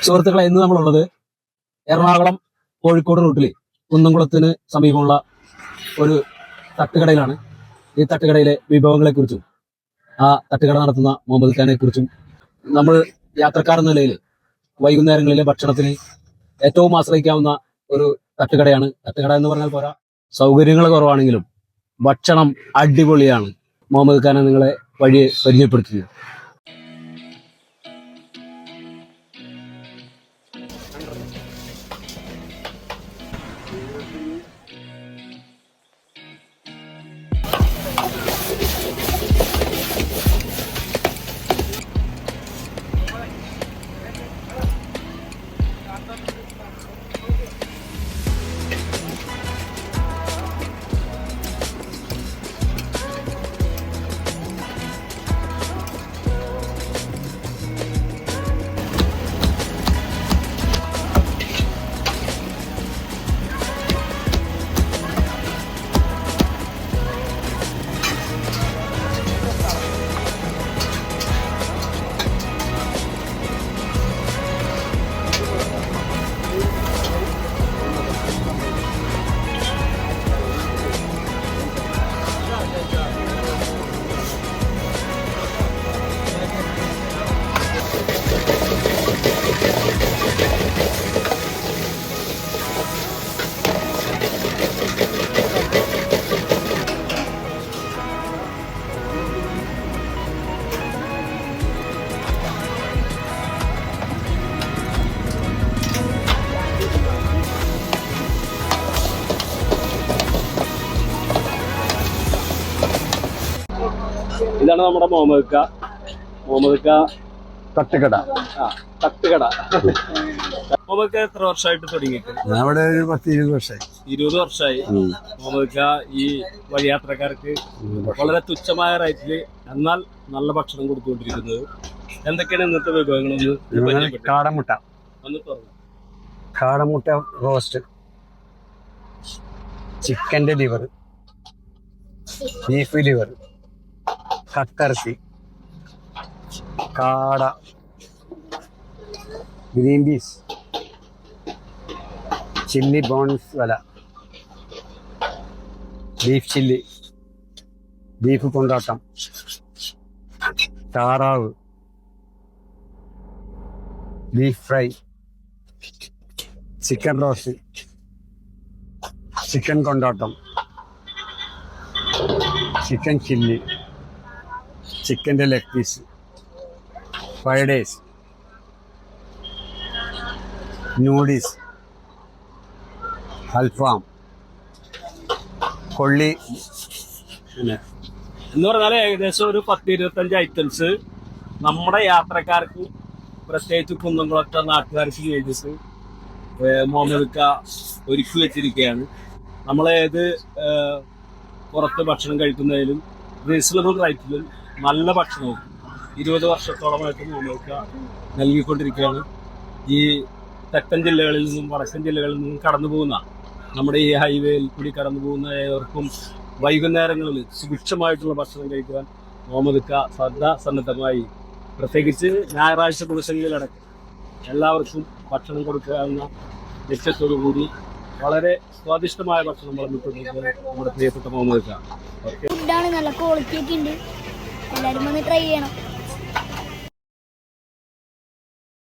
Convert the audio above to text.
സുഹൃത്തുക്കളെ, ഇന്ന് നമ്മളുള്ളത് എറണാകുളം കോഴിക്കോട് റൂട്ടിൽ കുന്നംകുളത്തിന് സമീപമുള്ള ഒരു തട്ടുകടയിലാണ്. ഈ തട്ടുകടയിലെ വിഭവങ്ങളെക്കുറിച്ചും ആ തട്ടുകട നടത്തുന്ന മുഹമ്മദ് ഖാനെ കുറിച്ചും നമ്മൾ യാത്രക്കാർ എന്ന നിലയിൽ വൈകുന്നേരങ്ങളിലെ ഭക്ഷണത്തിന് ഏറ്റവും ആശ്രയിക്കാവുന്ന ഒരു തട്ടുകടയാണ്. തട്ടുകട എന്ന് പറഞ്ഞാൽ പോരാ, സൗകര്യങ്ങൾ കുറവാണെങ്കിലും ഭക്ഷണം അടിപൊളിയാണ്. മുഹമ്മദ് ഖാനെ നിങ്ങളെ വഴിയെ പരിചയപ്പെടുത്തുന്നു. ഇതാണ് നമ്മുടെ മുഹമ്മദ് ഖാ തട്ടുകട. തട്ടുകട മുഹമ്മദ് ഖാ എത്ര വർഷമായിട്ട് തുടങ്ങിയിട്ട്? ഞാൻ ഇവിടെ ഒരു 10-20 വർഷമായി. 20 വർഷമായി. മുഹമ്മദ് ഖാ ഈ വഴിയാത്രക്കാർക്ക് വളരെ തുച്ഛമായ റേറ്റില് എന്നാൽ നല്ല ഭക്ഷണം കൊടുത്തുകൊണ്ടിരിക്കുന്നത്. എന്തൊക്കെയാണ് ഇന്നത്തെ വിഭവങ്ങൾ? കാടമുട്ട റോസ്റ്റ്, ചിക്കൻ്റെ ലിവർ, ബീഫ് ലിവർ, കട്ടർച്ചി, കാട, ഗ്രീൻ പീസ്, ചില്ലി ബോൺസ് വല, ബീഫ് ചില്ലി, ബീഫ് കൊണ്ടാട്ടം, താറാവ്, beef fry, chicken roast, chicken കൊണ്ടാട്ടം, ചിക്കൻ ചില്ലി, ചിക്കൻ്റെ leg piece, fried rice, noodles, അൽഫാം, കൊള്ളി എന്ന് പറഞ്ഞാൽ ഏകദേശം ഒരു 10-25 ഐറ്റംസ് നമ്മുടെ യാത്രക്കാർക്ക്, പ്രത്യേകിച്ച് കുന്നംകുളത്തെ നാട്ടുകാർക്ക് വേണ്ടിയിട്ട് മുഹമ്മദ് ഖാ ഒരുക്കി വെച്ചിരിക്കുകയാണ്. നമ്മളേത് പുറത്ത് ഭക്ഷണം കഴിക്കുന്നതിലും റീസണബിൾ റേറ്റിലും നല്ല ഭക്ഷണവും 20 വർഷത്തോളമായിട്ട് മുഹമ്മദ് ഖാ നൽകിക്കൊണ്ടിരിക്കുകയാണ്. ഈ തെക്കൻ ജില്ലകളിൽ നിന്നും വടക്കൻ ജില്ലകളിൽ നിന്നും കടന്നു പോകുന്ന, നമ്മുടെ ഈ ഹൈവേയിൽ കൂടി കടന്നു പോകുന്ന ഏവർക്കും വൈകുന്നേരങ്ങളിൽ സുഭിക്ഷമായിട്ടുള്ള ഭക്ഷണം കഴിക്കുവാൻ മുഹമ്മദ് ഖാ സന്നദ്ധമായി, പ്രത്യേകിച്ച് ഞായറാഴ്ച ദിവസങ്ങളിലടക്കം എല്ലാവർക്കും ഭക്ഷണം കൊടുക്കാവുന്ന ലക്ഷ്യത്തോടു കൂടി വളരെ സ്വാദിഷ്ടമായ ഭക്ഷണം വളർന്നിട്ടുണ്ട് നമ്മുടെ പ്രിയപ്പെട്ട മുഹമ്മദ് ഖാ. ഫുഡാണ്, നല്ല ക്വാളിറ്റി ഒക്കെ ഉണ്ട്. എല്ലാവരും വന്ന് ട്രൈ ചെയ്യണം.